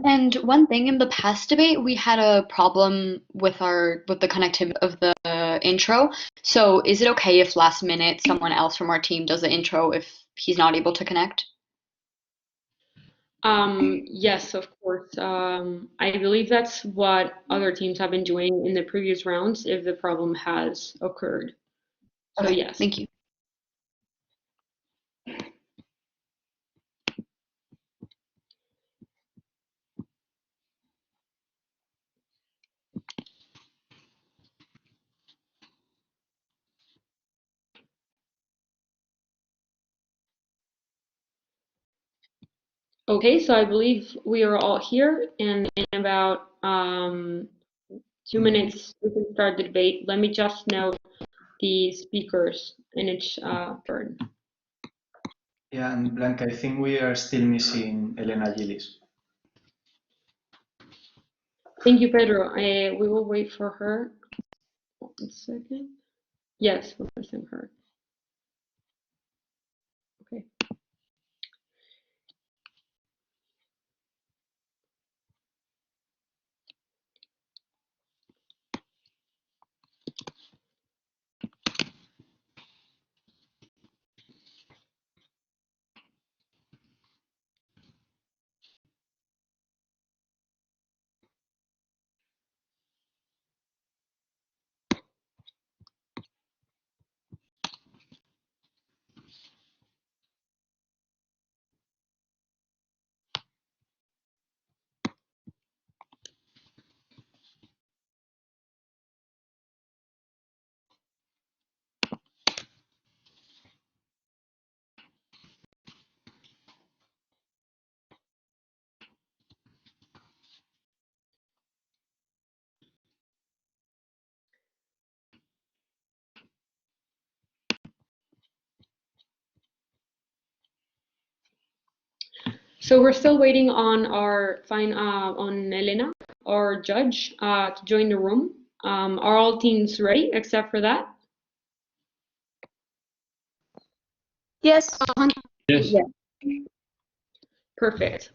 And one thing in the past debate, we had a problem with the connectivity of the intro. So is it okay if last minute someone else from our team does the intro if he's not able to connect? Yes, of course. I believe that's what other teams have been doing in the previous rounds if the problem has occurred. So Okay, yes. thank you. Okay, so I believe we are all here, and in about 2 minutes we can start the debate. Let me just note the speakers in each turn. Yeah, and Blanca, I think we are still missing Elena Gillis. Thank you, Pedro. We will wait for her. 1 second. Yes, we're missing her. Okay. So we're still waiting on our on Elena, our judge, to join the room. Are all teams ready except for that? Yes. Yes. Yeah. Perfect.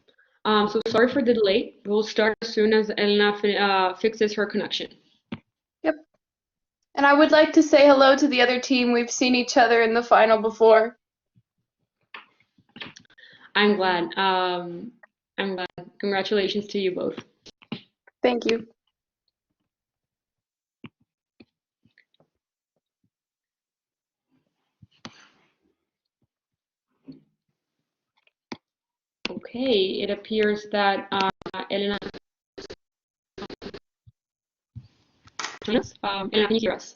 So sorry for the delay. We'll start as soon as Elena fixes her connection. Yep. And I would like to say hello to the other team. We've seen each other in the final before. I'm glad. I'm glad. Congratulations to you both. Thank you. Okay, it appears that Elena. Elena, can you hear us?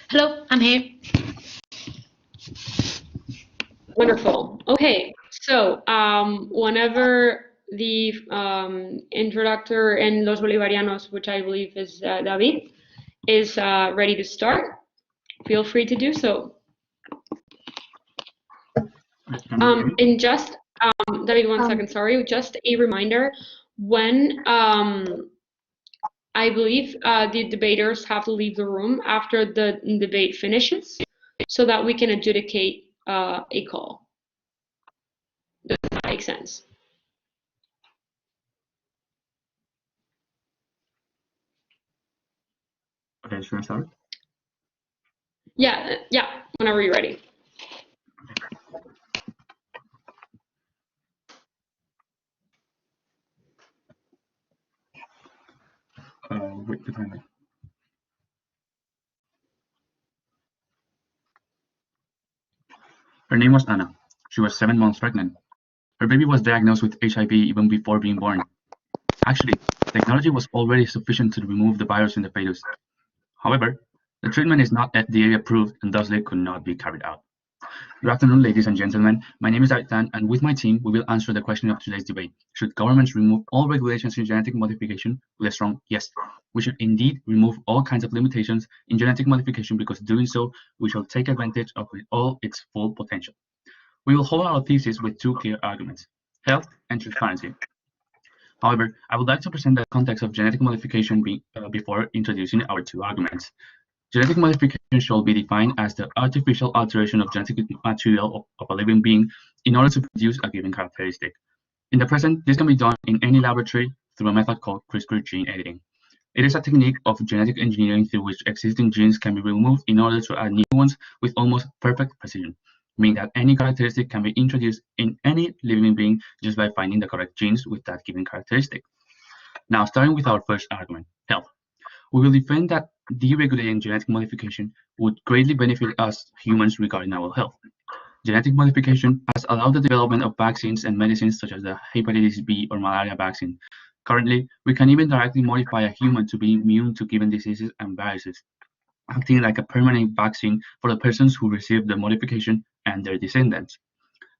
Hello, I'm here. Wonderful. Okay, so whenever the introductor and Los Bolivarianos, which I believe is David, is ready to start, feel free to do so. And just, David, 1 second, sorry, just a reminder, when I believe the debaters have to leave the room after the debate finishes so that we can adjudicate a call. Does that make sense? Okay, should I start? Yeah, whenever you're ready. Wait the timer. Her name was Anna. She was 7 months pregnant. Her baby was diagnosed with HIV even before being born. Actually, technology was already sufficient to remove the virus in the fetus. However, the treatment is not FDA approved and thusly could not be carried out. Good afternoon, ladies and gentlemen. My name is Aitan, and with my team, we will answer the question of today's debate. Should governments remove all regulations in genetic modification? With a strong yes. We should indeed remove all kinds of limitations in genetic modification because doing so, we shall take advantage of all its full potential. We will hold our thesis with two clear arguments, health and transparency. However, I would like to present the context of genetic modification before introducing our two arguments. Genetic modification shall be defined as the artificial alteration of genetic material of a living being in order to produce a given characteristic. In the present, this can be done in any laboratory through a method called CRISPR gene editing. It is a technique of genetic engineering through which existing genes can be removed in order to add new ones with almost perfect precision, meaning that any characteristic can be introduced in any living being just by finding the correct genes with that given characteristic. Now, starting with our first argument, health. We will defend that deregulating genetic modification would greatly benefit us humans regarding our health. Genetic modification has allowed the development of vaccines and medicines such as the hepatitis B or malaria vaccine. Currently, we can even directly modify a human to be immune to given diseases and viruses, acting like a permanent vaccine for the persons who receive the modification and their descendants.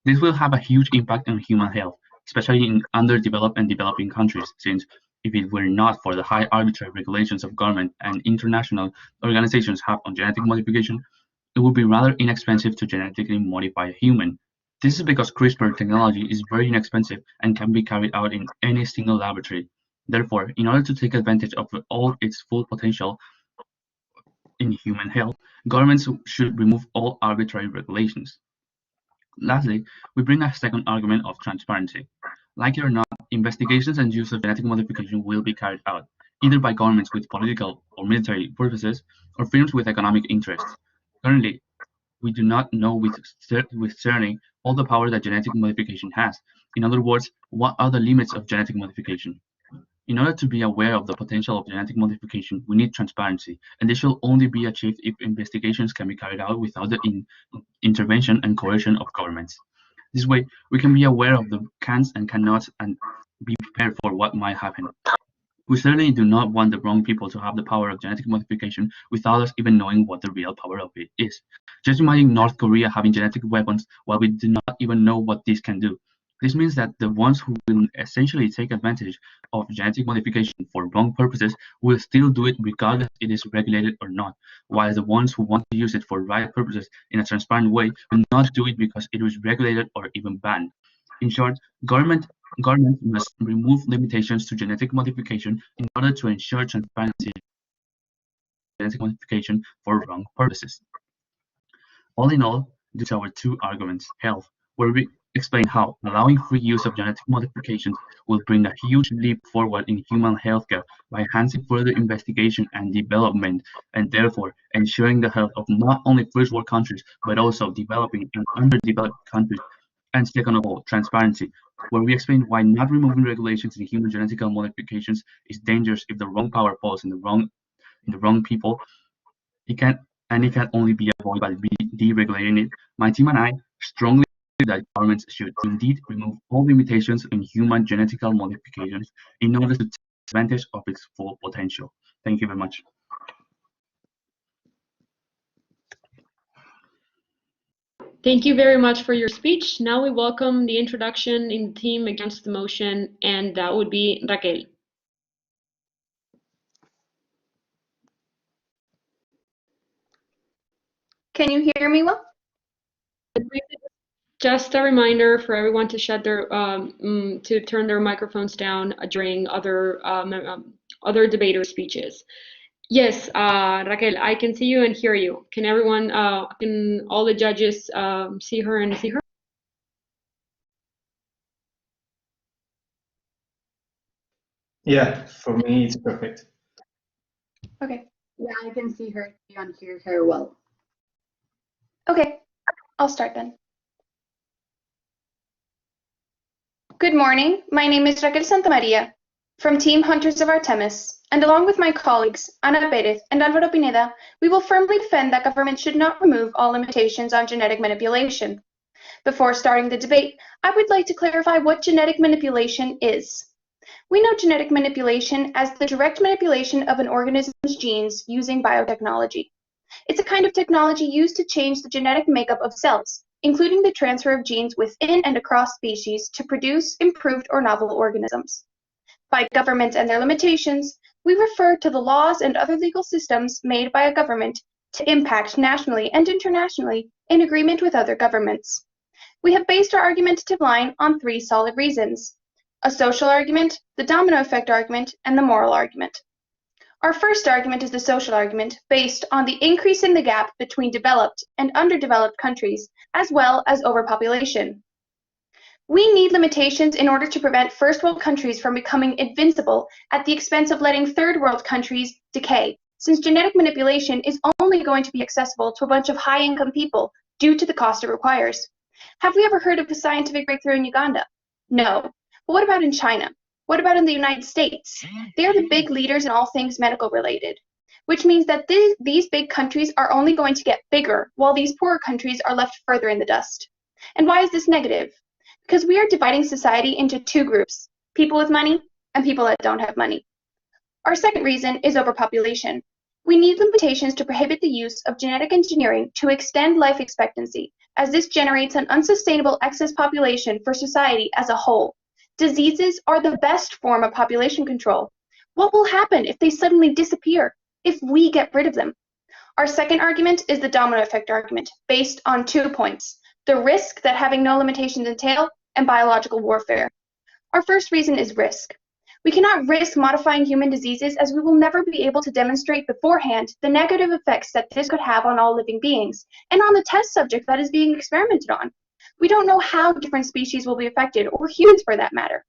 This will have a huge impact on human health, especially in underdeveloped and developing countries, since if it were not for the high arbitrary regulations of government and international organizations have on genetic modification, it would be rather inexpensive to genetically modify a human. This is because CRISPR technology is very inexpensive and can be carried out in any single laboratory. Therefore, in order to take advantage of all its full potential in human health, governments should remove all arbitrary regulations. Lastly, we bring a second argument of transparency. Like it or not, investigations and use of genetic modification will be carried out, either by governments with political or military purposes, or firms with economic interests. Currently, we do not know with certainty all the power that genetic modification has. In other words, what are the limits of genetic modification? In order to be aware of the potential of genetic modification, we need transparency, and this should only be achieved if investigations can be carried out without the intervention and coercion of governments. This way, we can be aware of the cans and cannots and be prepared for what might happen. We certainly do not want the wrong people to have the power of genetic modification without us even knowing what the real power of it is. Just imagine North Korea having genetic weapons while we do not even know what this can do. This means that the ones who will essentially take advantage of genetic modification for wrong purposes will still do it regardless if it is regulated or not, while the ones who want to use it for right purposes in a transparent way will not do it because it was regulated or even banned. In short, government must remove limitations to genetic modification in order to ensure transparency in genetic modification for wrong purposes. All in all, these are our two arguments, health, where we explain how allowing free use of genetic modifications will bring a huge leap forward in human healthcare by enhancing further investigation and development, and therefore ensuring the health of not only first world countries, but also developing and underdeveloped countries. And second of all, transparency, where we explain why not removing regulations in human genetic modifications is dangerous if the wrong power falls in the wrong people. It can only be avoided by deregulating it. My team and I strongly believe that governments should indeed remove all limitations in human genetic modifications in order to take advantage of its full potential. Thank you very much. Thank you very much for your speech. Now we welcome the introduction in the team against the motion, and that would be Raquel. Can you hear me well? Just a reminder for everyone to shut their to turn their microphones down during other debater speeches. Yes, Raquel, I can see you and hear you. Can everyone, can all the judges see her and see her? Yeah, for me it's perfect. Okay. Yeah, I can see her and hear her well. Okay, I'll start then. Good morning, my name is Raquel Santamaria from Team Hunters of Artemis, and along with my colleagues Ana Perez and Alvaro Pineda, we will firmly defend that government should not remove all limitations on genetic manipulation. Before starting the debate, I would like to clarify what genetic manipulation is. We know genetic manipulation as the direct manipulation of an organism's genes using biotechnology. It's a kind of technology used to change the genetic makeup of cells, including the transfer of genes within and across species to produce improved or novel organisms. By governments and their limitations, we refer to the laws and other legal systems made by a government to impact nationally and internationally in agreement with other governments. We have based our argumentative line on 3 solid reasons: a social argument, the domino effect argument, and the moral argument. Our first argument is the social argument, based on the increase in the gap between developed and underdeveloped countries, as well as overpopulation. We need limitations in order to prevent first world countries from becoming invincible at the expense of letting third world countries decay, since genetic manipulation is only going to be accessible to a bunch of high-income people due to the cost it requires. Have we ever heard of a scientific breakthrough in Uganda? No. But what about in China? What about in the United States? They are the big leaders in all things medical related, which means that these big countries are only going to get bigger, while these poorer countries are left further in the dust. And why is this negative? Because we are dividing society into 2 groups, people with money and people that don't have money. Our second reason is overpopulation. We need limitations to prohibit the use of genetic engineering to extend life expectancy, as this generates an unsustainable excess population for society as a whole. Diseases are the best form of population control. What will happen if they suddenly disappear, if we get rid of them? Our second argument is the domino effect argument, based on 2 points: the risk that having no limitations entail, and biological warfare. Our first reason is risk. We cannot risk modifying human diseases, as we will never be able to demonstrate beforehand the negative effects that this could have on all living beings, and on the test subject that is being experimented on. We don't know how different species will be affected, or humans for that matter.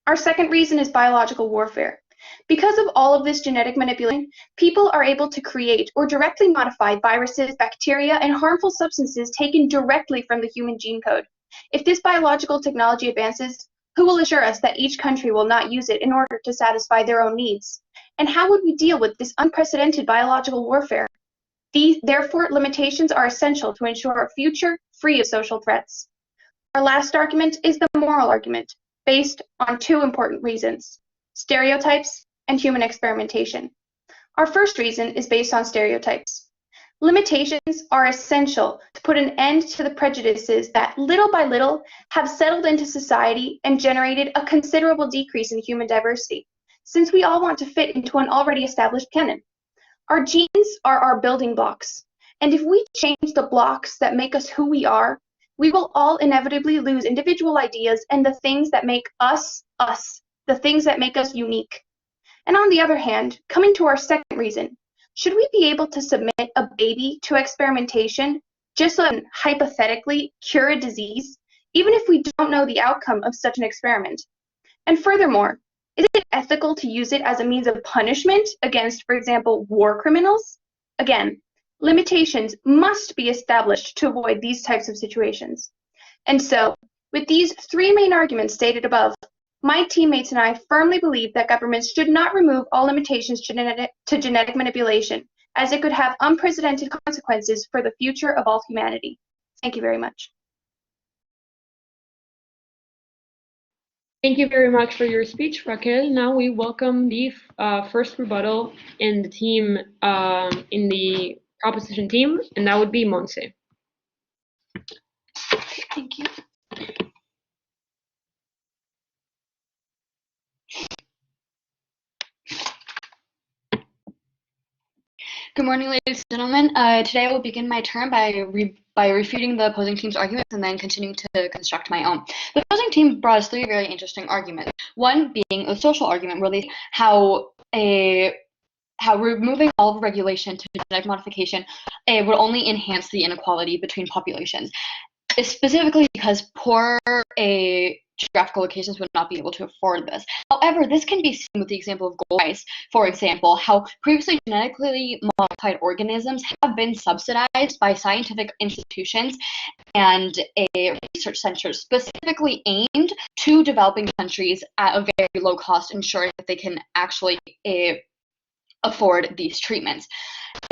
Our second reason is biological warfare. Because of all of this genetic manipulation, people are able to create or directly modify viruses, bacteria, and harmful substances taken directly from the human gene code. If this biological technology advances, who will assure us that each country will not use it in order to satisfy their own needs? And how would we deal with this unprecedented biological warfare? Therefore, limitations are essential to ensure a future free of social threats. Our last argument is the moral argument, based on 2 important reasons: stereotypes and human experimentation. Our first reason is based on stereotypes. Limitations are essential to put an end to the prejudices that, little by little, have settled into society and generated a considerable decrease in human diversity, since we all want to fit into an already established canon. Our genes are our building blocks, and if we change the blocks that make us who we are, we will all inevitably lose individual ideas and the things that make us, us, the things that make us unique. And on the other hand, coming to our second reason, should we be able to submit a baby to experimentation just so it can hypothetically cure a disease, even if we don't know the outcome of such an experiment? And furthermore, is it ethical to use it as a means of punishment against, for example, war criminals? Again, limitations must be established to avoid these types of situations. And so, with these 3 main arguments stated above, my teammates and I firmly believe that governments should not remove all limitations to genetic manipulation, as it could have unprecedented consequences for the future of all humanity. Thank you very much. Thank you very much for your speech, Raquel. Now we welcome the first rebuttal in the team, in the proposition team, and that would be Monse. Thank you. Good morning, ladies and gentlemen. Today I will begin my turn by refuting the opposing team's arguments and then continuing to construct my own. The opposing team brought us 3 very interesting arguments. One being a social argument, where they say how removing all regulation to genetic modification would only enhance the inequality between populations, specifically because poor geographical locations would not be able to afford this. However, this can be seen with the example of gold rice, for example, how previously genetically modified organisms have been subsidized by scientific institutions and research centers specifically aimed to developing countries at a very low cost, ensuring that they can actually afford these treatments.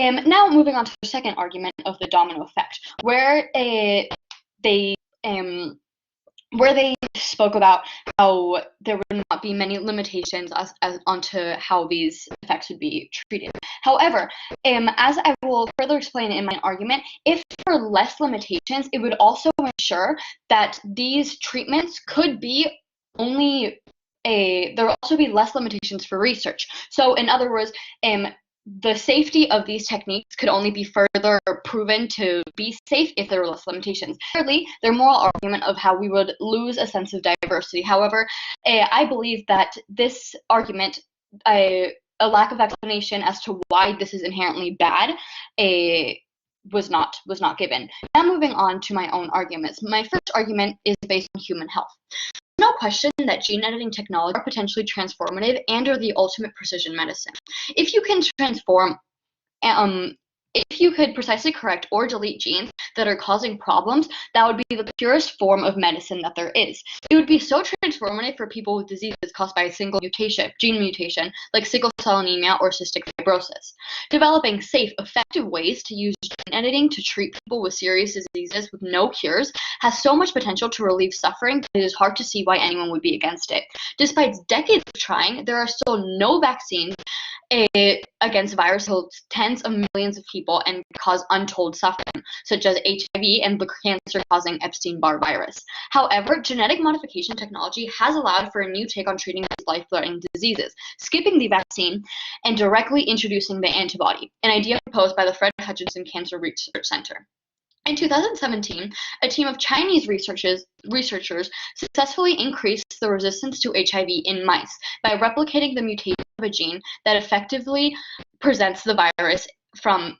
Now moving on to the second argument of the domino effect, where they where they spoke about how there would not be many limitations as onto how these effects would be treated. However, as I will further explain in my argument, if there were less limitations, it would also ensure that these treatments could be only there will also be less limitations for research. So in other words, the safety of these techniques could only be further proven to be safe if there were less limitations. Thirdly, their moral argument of how we would lose a sense of diversity. However, I believe that this argument, a lack of explanation as to why this is inherently bad, was not given. Now moving on to my own arguments. My first argument is based on human health. No question that gene editing technology are potentially transformative and are the ultimate precision medicine. If you can transform, if you could precisely correct or delete genes that are causing problems, that would be the purest form of medicine that there is. It would be so transformative for people with diseases caused by a single gene mutation, like sickle cell anemia or cystic fibrosis. Developing safe, effective ways to use gene editing to treat people with serious diseases with no cures has so much potential to relieve suffering that it is hard to see why anyone would be against it. Despite decades of trying, there are still no vaccines against virus kills tens of millions of people and cause untold suffering, such as HIV and the cancer-causing Epstein-Barr virus. However, genetic modification technology has allowed for a new take on treating these life-threatening diseases, skipping the vaccine and directly introducing the antibody, an idea proposed by the Fred Hutchinson Cancer Research Center. In 2017, a team of Chinese researchers successfully increased the resistance to HIV in mice by replicating the mutation of a gene that effectively prevents the virus from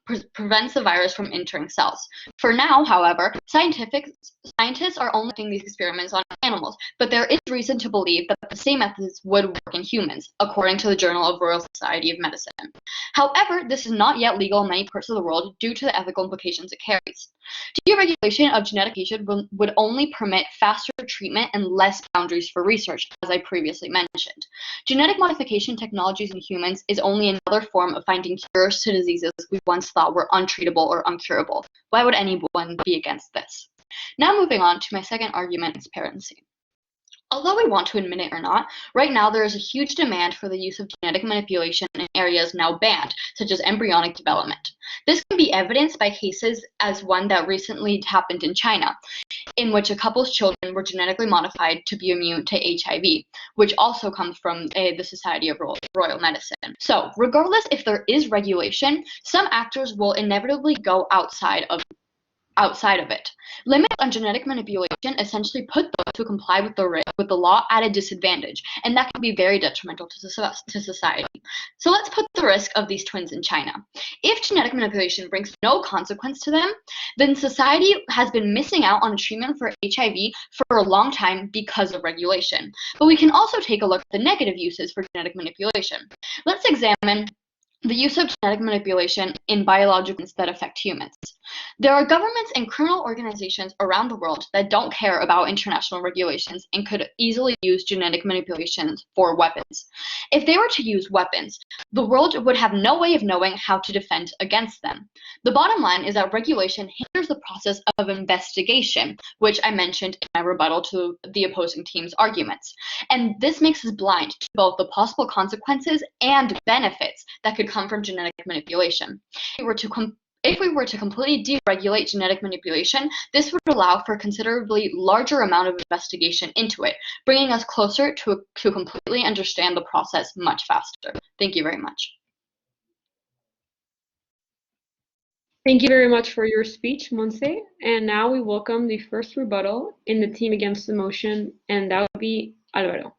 entering cells. For now, however, scientists are only doing these experiments on animals, but there is reason to believe that the same methods would work in humans, according to the Journal of Royal Society of Medicine. However, this is not yet legal in many parts of the world due to the ethical implications it carries. Deregulation of genetic mutation would only permit faster treatment and less boundaries for research, as I previously mentioned. Genetic modification technologies in humans is only another form of finding cures to diseases we once thought were untreatable or uncurable. Why would anyone be against this? Now moving on to my second argument, transparency. Although we want to admit it or not, right now there is a huge demand for the use of genetic manipulation in areas now banned, such as embryonic development. This can be evidenced by cases as one that recently happened in China, in which a couple's children were genetically modified to be immune to HIV, which also comes from the Society of Royal Medicine. So, regardless if there is regulation, some actors will inevitably go outside of it. Limits on genetic manipulation essentially put those who comply with the law at a disadvantage, and that can be very detrimental to society. So let's put the risk of these twins in China. If genetic manipulation brings no consequence to them, then society has been missing out on a treatment for HIV for a long time because of regulation. But we can also take a look at the negative uses for genetic manipulation. Let's examine the use of genetic manipulation in biologicals that affect humans. There are governments and criminal organizations around the world that don't care about international regulations and could easily use genetic manipulations for weapons. If they were to use weapons, the world would have no way of knowing how to defend against them. The bottom line is that regulation hinders the process of investigation, which I mentioned in my rebuttal to the opposing team's arguments. And this makes us blind to both the possible consequences and benefits that could come from genetic manipulation. If we were to completely deregulate genetic manipulation, this would allow for a considerably larger amount of investigation into it, bringing us closer to completely understand the process much faster. Thank you very much. Thank you very much for your speech, Monse. And now we welcome the first rebuttal in the team against the motion, and that would be Álvaro.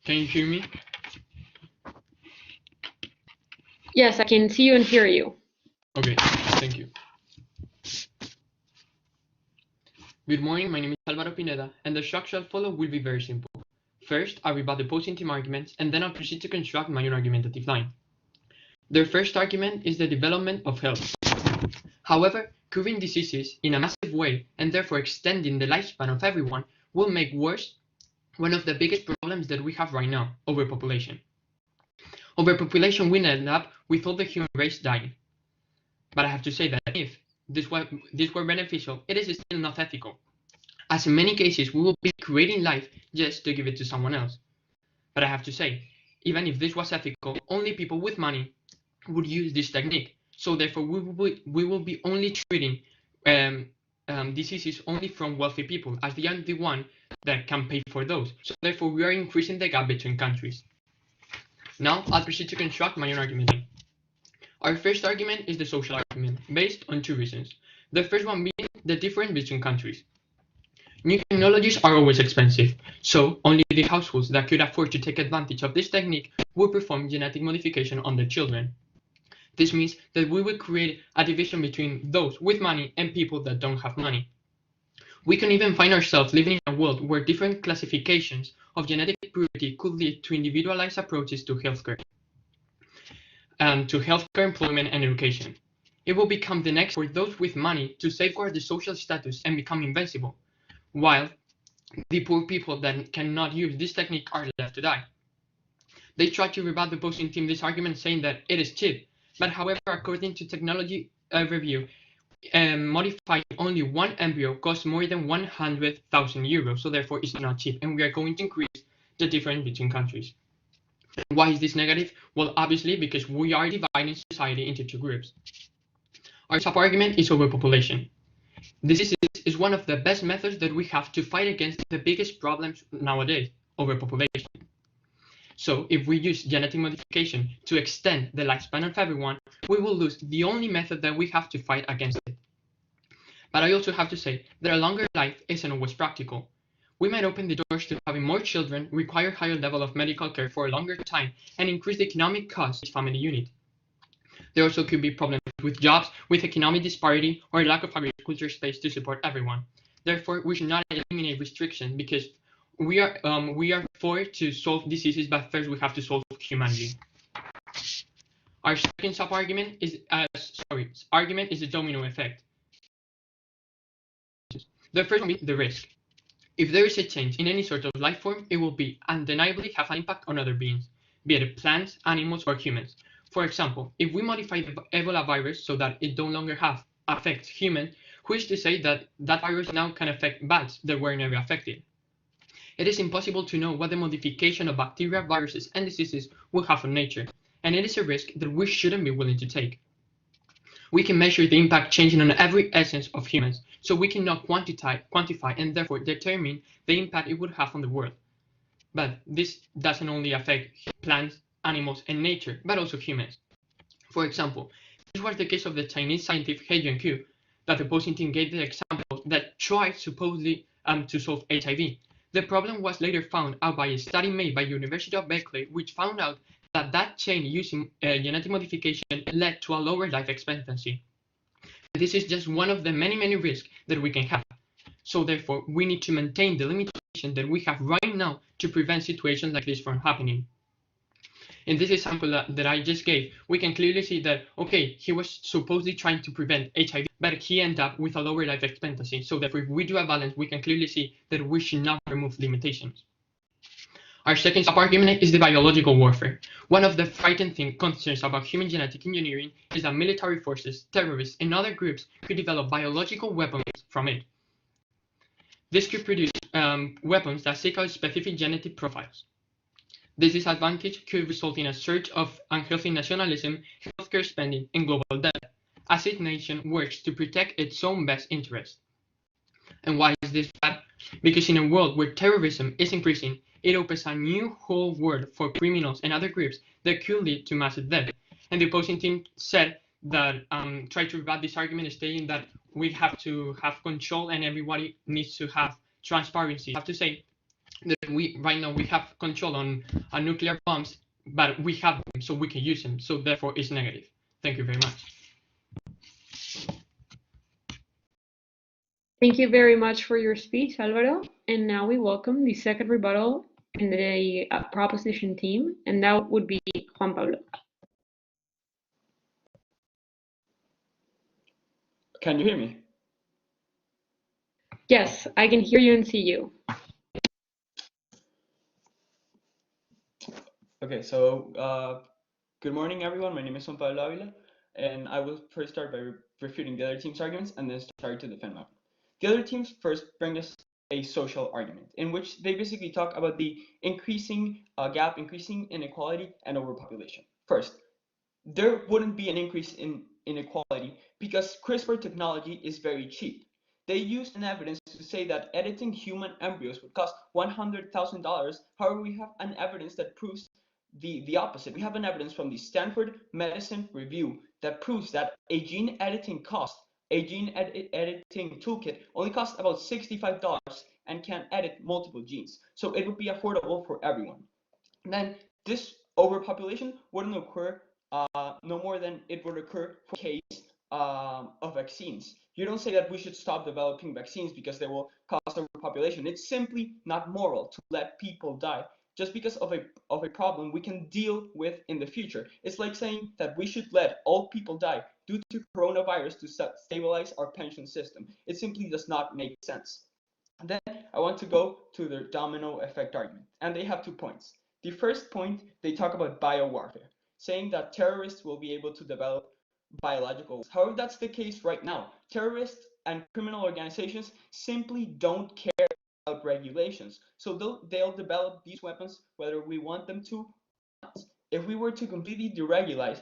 Can you hear me? Yes, I can see you and hear you. Okay, thank you. Good morning, my name is Álvaro Pineda, and the structure I'll follow will be very simple. First, I'll rebut the opposing team arguments, and then I'll proceed to construct my own argumentative line. Their first argument is the development of health. However, curing diseases in a massive way, and therefore extending the lifespan of everyone, will make worse one of the biggest problems that we have right now, overpopulation. Overpopulation will end up with all the human race dying. But I have to say that if, this were beneficial, it is still not ethical, as in many cases we will be creating life just to give it to someone else. But I have to say, even if this was ethical, only people with money would use this technique. So therefore, we will be only treating diseases only from wealthy people, as they are the one that can pay for those. So therefore, we are increasing the gap between countries. Now, I'll proceed to construct my own argument. Our first argument is the social argument, based on two reasons. The first one being the difference between countries. New technologies are always expensive, so only the households that could afford to take advantage of this technique will perform genetic modification on their children. This means that we will create a division between those with money and people that don't have money. We can even find ourselves living in a world where different classifications of genetic purity could lead to individualized approaches to healthcare, employment, and education. It will become the next for those with money to safeguard the social status and become invincible, while the poor people that cannot use this technique are left to die. They try to rebut the opposing team this argument, saying that it is cheap, but however, according to technology review, modifying only one embryo costs more than 100,000 euros, so therefore it's not cheap, and we are going to increase the difference between countries. Why is this negative? Well, obviously because we are dividing society into two groups. Our sub-argument is overpopulation. This is one of the best methods that we have to fight against the biggest problems nowadays, overpopulation. So if we use genetic modification to extend the lifespan of everyone, we will lose the only method that we have to fight against it. But I also have to say that a longer life isn't always practical. We might open the doors to having more children, require higher level of medical care for a longer time, and increase the economic cost of each family unit. There also could be problems with jobs, with economic disparity, or lack of agriculture space to support everyone. Therefore, we should not eliminate restriction because we are for to solve diseases, but first we have to solve humanity. Our second sub-argument is the domino effect. The first one is the risk. If there is a change in any sort of life form, it will be undeniably have an impact on other beings, be it plants, animals, or humans. For example, if we modify the Ebola virus so that it no longer affects humans, who is to say that that virus now can affect bats that were never affected? It is impossible to know what the modification of bacteria, viruses, and diseases will have on nature, and it is a risk that we shouldn't be willing to take. We can measure the impact changing on every essence of humans, so we cannot quantify and therefore determine the impact it would have on the world. But this doesn't only affect plants, animals, and nature, but also humans. For example, this was the case of the Chinese scientist He Jiankui, that the opposing team gave the example that tried supposedly to solve HIV. The problem was later found out by a study made by University of Berkeley, which found out that chain using genetic modification led to a lower life expectancy. This is just one of the many risks that we can have. So therefore, we need to maintain the limitation that we have right now to prevent situations like this from happening. In this example that I just gave, we can clearly see that, okay, he was supposedly trying to prevent HIV, but he ended up with a lower life expectancy. So therefore, if we do a balance, we can clearly see that we should not remove limitations. Our second sub-argument is the biological warfare. One of the frightening concerns about human genetic engineering is that military forces, terrorists, and other groups could develop biological weapons from it. This could produce weapons that seek out specific genetic profiles. This disadvantage could result in a surge of unhealthy nationalism, healthcare spending, and global debt, as each nation works to protect its own best interest. And why is this bad? Because in a world where terrorism is increasing, it opens a new whole world for criminals and other groups that could lead to massive death. And the opposing team said that, tried to rebut this argument, stating that we have to have control and everybody needs to have transparency. I have to say that right now we have control on nuclear bombs, but we have them, so we can use them. So therefore, it's negative. Thank you very much. Thank you very much for your speech, Alvaro. And now we welcome the second rebuttal in the proposition team, and that would be Juan Pablo. Can you hear me? Yes, I can hear you and see you. Okay, so good morning, everyone. My name is Juan Pablo Avila. and I will first start by refuting the other team's arguments and then start to defend mine. The other teams first bring us a social argument in which they basically talk about the increasing gap, increasing inequality, and overpopulation. First, there wouldn't be an increase in inequality because CRISPR technology is very cheap. They used an evidence to say that editing human embryos would cost $100,000. However, we have an evidence that proves the opposite. We have an evidence from the Stanford Medicine Review that proves that a gene editing editing toolkit only costs about $65 and can edit multiple genes. So it would be affordable for everyone. And then this overpopulation wouldn't occur no more than it would occur for case of vaccines. You don't say that we should stop developing vaccines because they will cause overpopulation. It's simply not moral to let people die just because of a problem we can deal with in the future. It's like saying that we should let old people die due to coronavirus to stabilize our pension system. It simply does not make sense. And then I want to go to their domino effect argument, and they have 2 points. The first point, they talk about biowarfare, saying that terrorists will be able to develop biological weapons. However, that's the case right now. Terrorists and criminal organizations simply don't care about regulations. So they'll develop these weapons whether we want them to or not. If we were to completely deregulate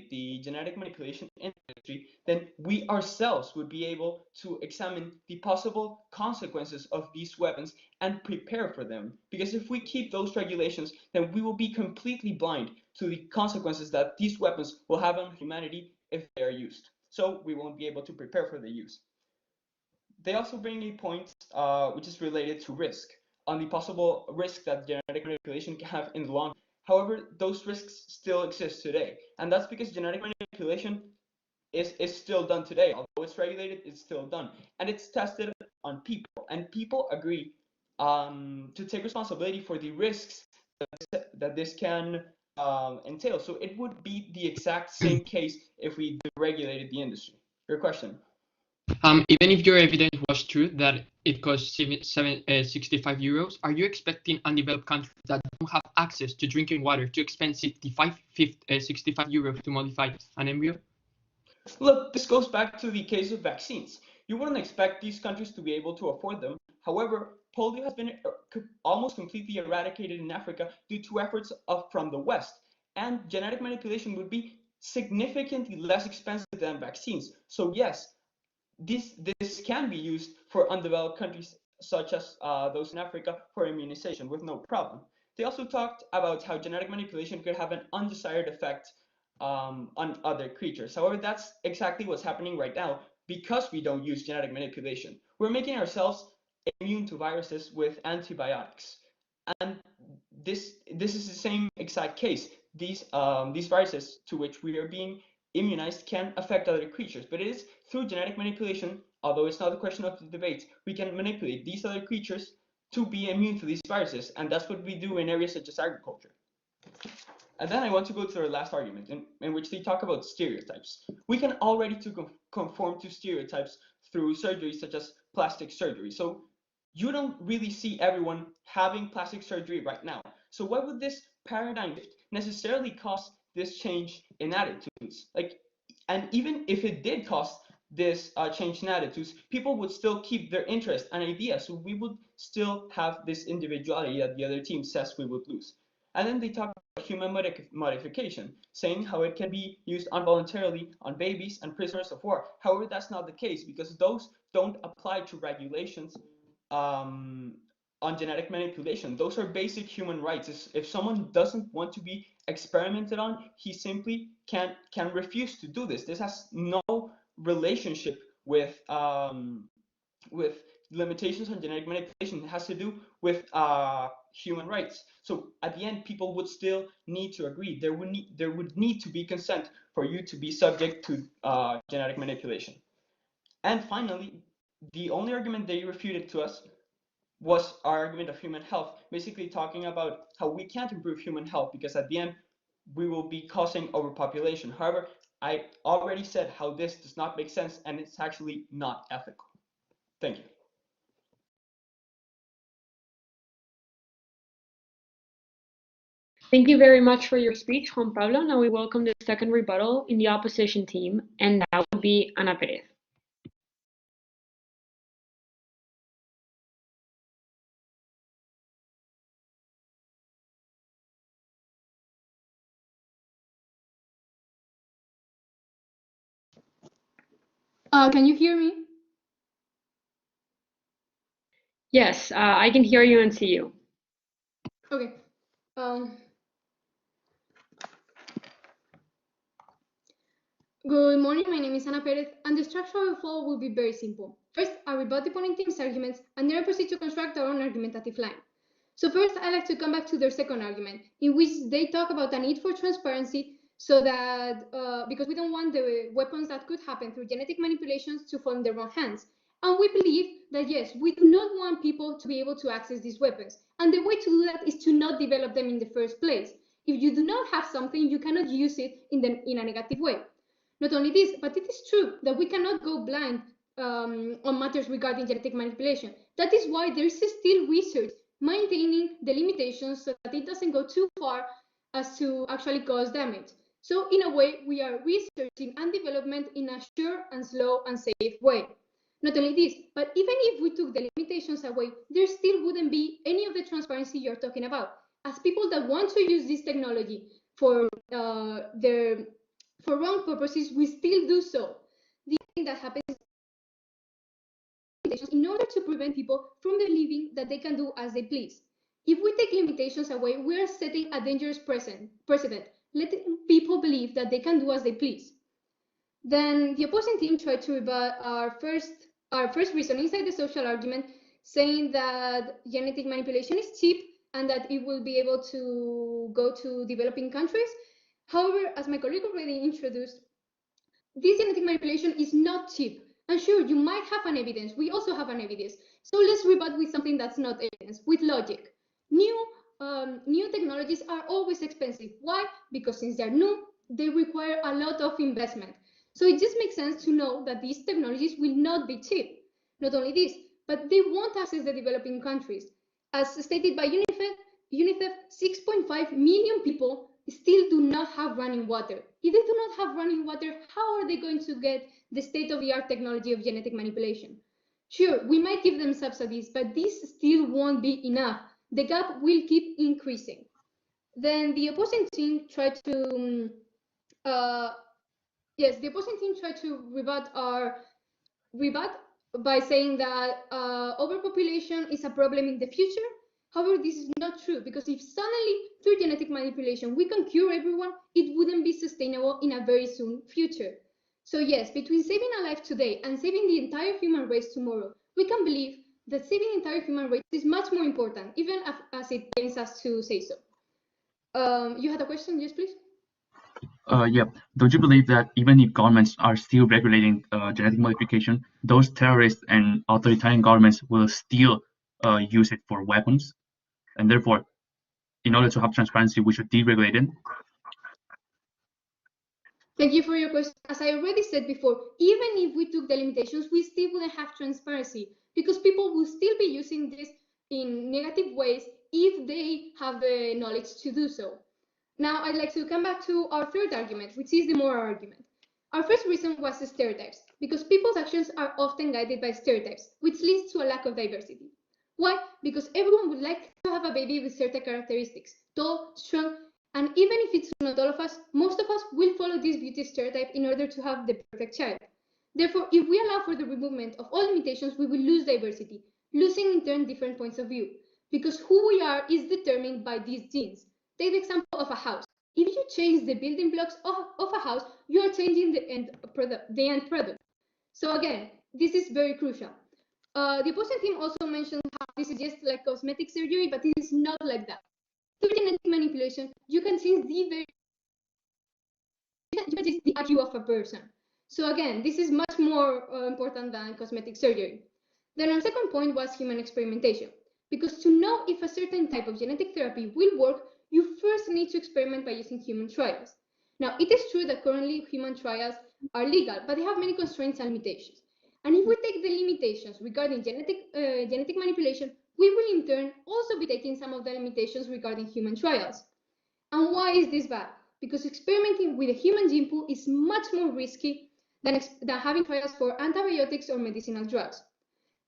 the genetic manipulation industry, then we ourselves would be able to examine the possible consequences of these weapons and prepare for them. Because if we keep those regulations, then we will be completely blind to the consequences that these weapons will have on humanity if they are used. So we won't be able to prepare for the use. They also bring a point which is related to risk, on the possible risk that genetic manipulation can have in the long run. However, those risks still exist today, and that's because genetic manipulation is still done today. Although it's regulated, it's still done, and it's tested on people, and people agree to take responsibility for the risks that this can entail. So it would be the exact same case if we deregulated the industry. Your question. Even if your evidence was true that it costs 65 euros, are you expecting undeveloped countries that don't have access to drinking water to expend 65 euros to modify an embryo? Look, this goes back to the case of vaccines. You wouldn't expect these countries to be able to afford them. However, polio has been almost completely eradicated in Africa due to efforts from the West, and genetic manipulation would be significantly less expensive than vaccines. So yes, this can be used for undeveloped countries such as those in Africa for immunization with no problem. They also talked about how genetic manipulation could have an undesired effect on other creatures. However, that's exactly what's happening right now because we don't use genetic manipulation. We're making ourselves immune to viruses with antibiotics, and this is the same exact case. These viruses to which we are being immunized can affect other creatures, but it is through genetic manipulation, although it's not the question of the debate, we can manipulate these other creatures to be immune to these viruses, and that's what we do in areas such as agriculture. And then I want to go to their last argument, in which they talk about stereotypes. We can already conform to stereotypes through surgeries such as plastic surgery. So you don't really see everyone having plastic surgery right now. So why would this paradigm shift necessarily cause this change in attitudes? And even if it did cause this change in attitudes, people would still keep their interest and ideas. So we would still have this individuality that the other team says we would lose. And then they talk about human modification, saying how it can be used involuntarily on babies and prisoners of war. However, that's not the case because those don't apply to regulations on genetic manipulation. Those are basic human rights. If someone doesn't want to be experimented on, he simply can refuse to do this. This has no relationship with limitations on genetic manipulation. It has to do with human rights. So at the end, people would still need to agree. There would need to be consent for you to be subject to genetic manipulation. And finally, the only argument they refuted to us was our argument of human health, basically talking about how we can't improve human health because at the end we will be causing overpopulation. However, I already said how this does not make sense and it's actually not ethical. Thank you. Thank you very much for your speech, Juan Pablo. Now we welcome the second rebuttal in the opposition team, and that would be Ana Perez. Can you hear me? Yes, I can hear you and see you. Okay. Good morning, my name is Ana Perez, and the structure of the flow will be very simple. First, I rebut the opponent team's arguments, and then I proceed to construct our own argumentative line. So first, I like to come back to their second argument, in which they talk about the need for transparency, so that because we don't want the weapons that could happen through genetic manipulations to fall in the wrong hands. And we believe that yes, we do not want people to be able to access these weapons. And the way to do that is to not develop them in the first place. If you do not have something, you cannot use it in a negative way. Not only this, but it is true that we cannot go blind on matters regarding genetic manipulation. That is why there is still research maintaining the limitations so that it doesn't go too far as to actually cause damage. So in a way, we are researching and development in a sure and slow and safe way. Not only this, but even if we took the limitations away, there still wouldn't be any of the transparency you're talking about. As people that want to use this technology for wrong purposes, we still do so. The thing that happens is in order to prevent people from believing that they can do as they please. If we take limitations away, we are setting a dangerous precedent, letting people believe that they can do as they please. Then the opposing team tried to rebut our first reason inside the social argument, saying that genetic manipulation is cheap and that it will be able to go to developing countries. However, as my colleague already introduced, this genetic manipulation is not cheap. And sure, you might have an evidence. We also have an evidence. So let's rebut with something that's not evidence, with logic. New technologies are always expensive. Why? Because since they're new, they require a lot of investment. So it just makes sense to know that these technologies will not be cheap. Not only this, but they won't access the developing countries. As stated by UNICEF 6.5 million people still do not have running water. If they do not have running water, how are they going to get the state-of-the-art technology of genetic manipulation? Sure, we might give them subsidies, but this still won't be enough. The gap will keep increasing. Then the opposing team tried to rebut by saying that overpopulation is a problem in the future. However, this is not true, because if suddenly through genetic manipulation we can cure everyone, it wouldn't be sustainable in a very soon future. So yes, between saving a life today and saving the entire human race tomorrow, we can believe that saving the entire human race is much more important, even as it pains us to say so. You had a question? Yes, please. Yeah. Don't you believe that even if governments are still regulating genetic modification, those terrorists and authoritarian governments will still use it for weapons? And therefore, in order to have transparency, we should deregulate it? Thank you for your question. As I already said before, even if we took the limitations, we still wouldn't have transparency, because people will still be using this in negative ways if they have the knowledge to do so. Now, I'd like to come back to our third argument, which is the moral argument. Our first reason was the stereotypes, because people's actions are often guided by stereotypes, which leads to a lack of diversity. Why? Because everyone would like to have a baby with certain characteristics, tall, strong, and even if it's not all of us, most of us will follow this beauty stereotype in order to have the perfect child. Therefore, if we allow for the removal of all limitations, we will lose diversity, losing in turn different points of view, because who we are is determined by these genes. Take the example of a house. If you change the building blocks of a house, you are changing the end product. So again, this is very crucial. The opposing team also mentioned how this is just like cosmetic surgery, but it is not like that. Through genetic manipulation, you can change the IQ of a person. So again, this is much more important than cosmetic surgery. Then our second point was human experimentation. Because to know if a certain type of genetic therapy will work, you first need to experiment by using human trials. Now, it is true that currently human trials are legal, but they have many constraints and limitations. And if we take the limitations regarding genetic manipulation, we will in turn also be taking some of the limitations regarding human trials. And why is this bad? Because experimenting with a human gene pool is much more risky than having trials for antibiotics or medicinal drugs.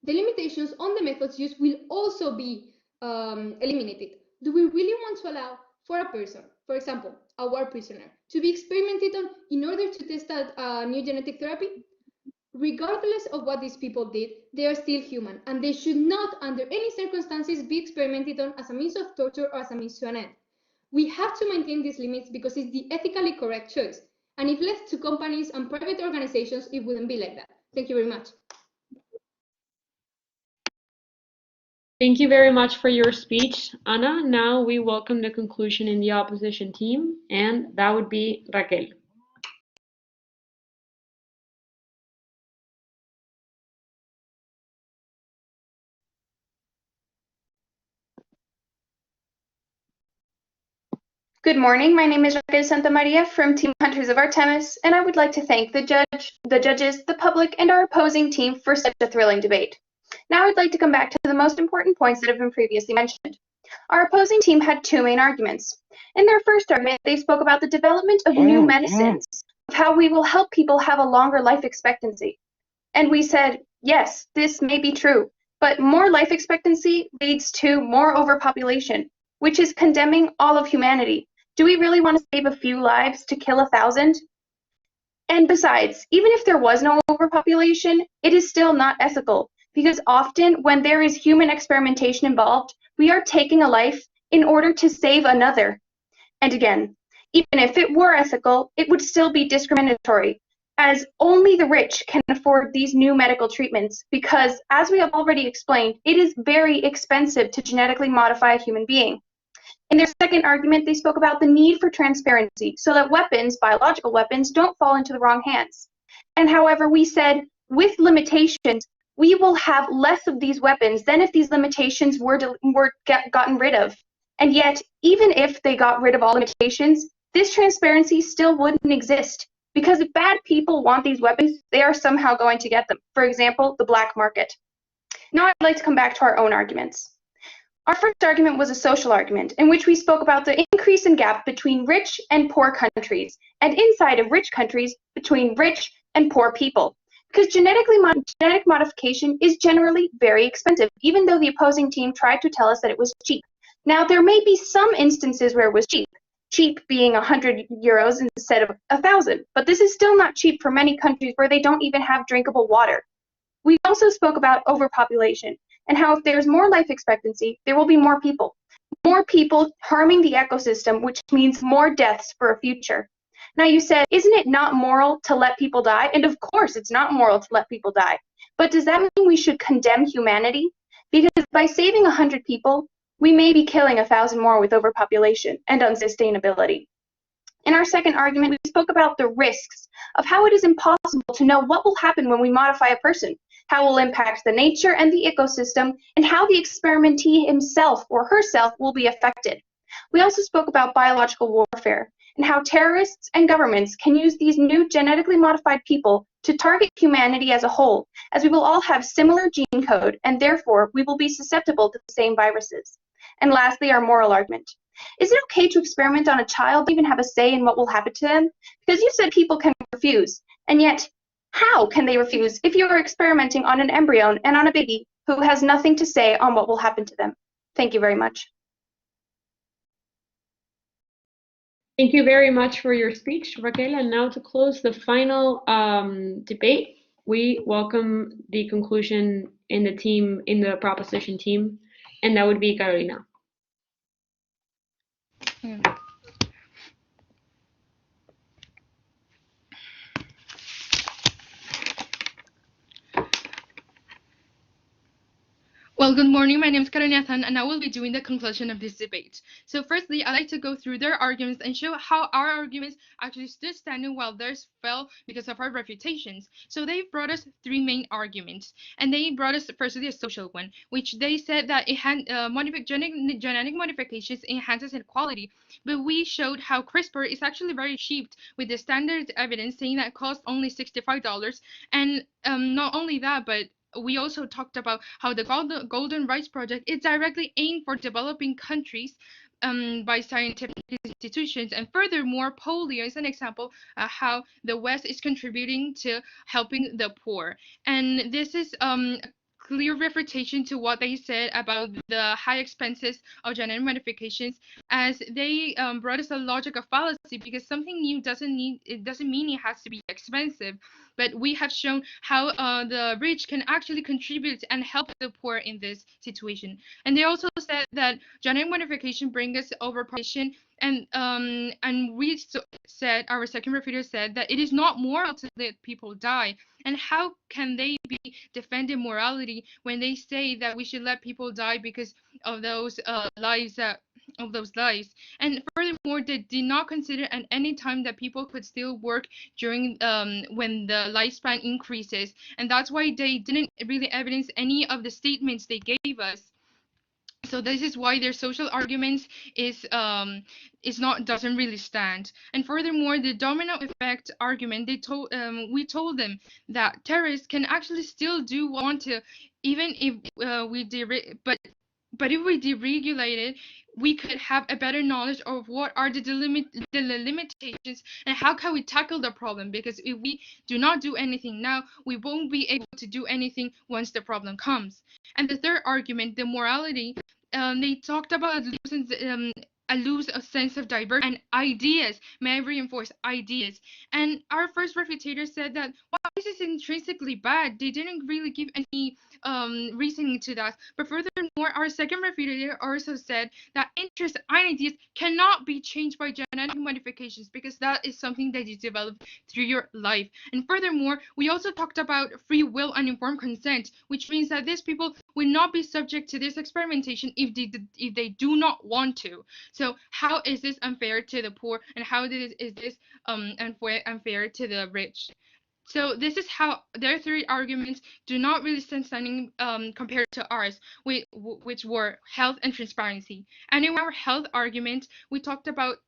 The limitations on the methods used will also be eliminated. Do we really want to allow for a person, for example, a war prisoner, to be experimented on in order to test a new genetic therapy? Regardless of what these people did, they are still human, and they should not, under any circumstances, be experimented on as a means of torture or as a means to an end. We have to maintain these limits because it's the ethically correct choice. And if left to companies and private organizations, it wouldn't be like that. Thank you very much. Thank you very much for your speech, Ana. Now we welcome the conclusion in the opposition team, and that would be Raquel. Good morning. My name is Raquel Santamaria from Team Hunters of Artemis, and I would like to thank the judges, the public, and our opposing team for such a thrilling debate. Now I'd like to come back to the most important points that have been previously mentioned. Our opposing team had two main arguments. In their first argument, they spoke about the development of new medicines, of how we will help people have a longer life expectancy. And we said, yes, this may be true, but more life expectancy leads to more overpopulation, which is condemning all of humanity. Do we really want to save a few lives to kill 1,000? And besides, even if there was no overpopulation, it is still not ethical, because often when there is human experimentation involved, we are taking a life in order to save another. And again, even if it were ethical, it would still be discriminatory, as only the rich can afford these new medical treatments, because as we have already explained, it is very expensive to genetically modify a human being. In their second argument, they spoke about the need for transparency so that weapons, biological weapons, don't fall into the wrong hands. And however, we said with limitations, we will have less of these weapons than if these limitations were gotten rid of. And yet, even if they got rid of all limitations, this transparency still wouldn't exist. Because if bad people want these weapons, they are somehow going to get them. For example, the black market. Now I'd like to come back to our own arguments. Our first argument was a social argument, in which we spoke about the increase in gap between rich and poor countries, and inside of rich countries between rich and poor people. Because genetic modification is generally very expensive, even though the opposing team tried to tell us that it was cheap. Now, there may be some instances where it was cheap being 100 euros instead of 1,000, but this is still not cheap for many countries where they don't even have drinkable water. We also spoke about overpopulation, and how if there's more life expectancy, there will be more people harming the ecosystem, which means more deaths for a future. Now you said, isn't it not moral to let people die? And of course it's not moral to let people die. But does that mean we should condemn humanity? Because by saving 100 people, we may be killing 1,000 more with overpopulation and unsustainability. In our second argument, we spoke about the risks of how it is impossible to know what will happen when we modify a person, how it will impact the nature and the ecosystem, and how the experimentee himself or herself will be affected. We also spoke about biological warfare and how terrorists and governments can use these new genetically modified people to target humanity as a whole, as we will all have similar gene code, and therefore we will be susceptible to the same viruses. And lastly, our moral argument. Is it okay to experiment on a child, even have a say in what will happen to them? Because you said people can refuse, and yet how can they refuse if you are experimenting on an embryo and on a baby who has nothing to say on what will happen to them? Thank you very much. Thank you very much for your speech, Raquel. And now to close the final debate, we welcome the conclusion in the proposition team, and that would be Carolina. Well, good morning. My name is Carolina, and I will be doing the conclusion of this debate. So firstly, I'd like to go through their arguments and show how our arguments actually stood standing while theirs fell because of our refutations. So they brought us three main arguments, and they brought us firstly a social one, which they said that it had genetic modifications enhances inequality, but we showed how CRISPR is actually very cheap, with the standard evidence saying that it costs only $65, and not only that, but we also talked about how the Golden Rights Project is directly aimed for developing countries, by scientific institutions. And furthermore, polio is an example of how the West is contributing to helping the poor. And this is clear refutation to what they said about the high expenses of genetic modifications, as they brought us a logic of fallacy, because something new doesn't mean it has to be expensive. But we have shown how the rich can actually contribute and help the poor in this situation. And they also said that genetic modification brings us overpopulation, and we said, our second refuter said, that it is not moral to let people die. And how can they be defending morality when they say that we should let people die because of those lives? And furthermore, they did not consider at any time that people could still work during when the lifespan increases, and that's why they didn't really evidence any of the statements they gave us. So this is why their social arguments doesn't really stand. And furthermore, the domino effect argument, we told them that terrorists can actually still do what they want to, even if but if we deregulate it, we could have a better knowledge of what are the limitations and how can we tackle the problem. Because if we do not do anything now, we won't be able to do anything once the problem comes. And the third argument, the morality, they talked about a lose a sense of diversity and ideas. May I reinforce ideas? And our first refutator said that, well, this is intrinsically bad. They didn't really give any reasoning to that. But furthermore, our second refutator also said that interests and ideas cannot be changed by genetic modifications, because that is something that you develop through your life. And furthermore, we also talked about free will and informed consent, which means that these people will not be subject to this experimentation if they do not want to. So how is this unfair to the poor, and how is this unfair to the rich? So this is how their three arguments do not really stand standing compared to ours, which were health and transparency. And in our health argument, we talked about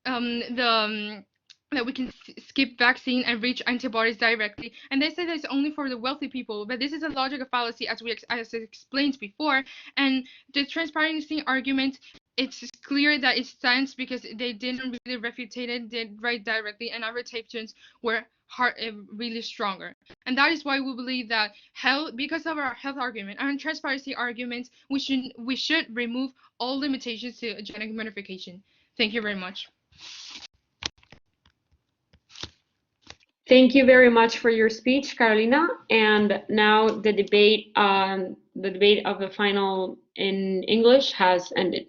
that we can skip vaccine and reach antibodies directly, and they say that it's only for the wealthy people, but this is a logical fallacy, as as explained before. And the transparency argument, it's clear that it stands because they didn't really refute it, did right directly, and our refutations were really stronger. And that is why we believe that because of our health argument and transparency arguments, we should remove all limitations to genetic modification. Thank you very much. Thank you very much for your speech, Carolina. And now the debate of the final in English has ended.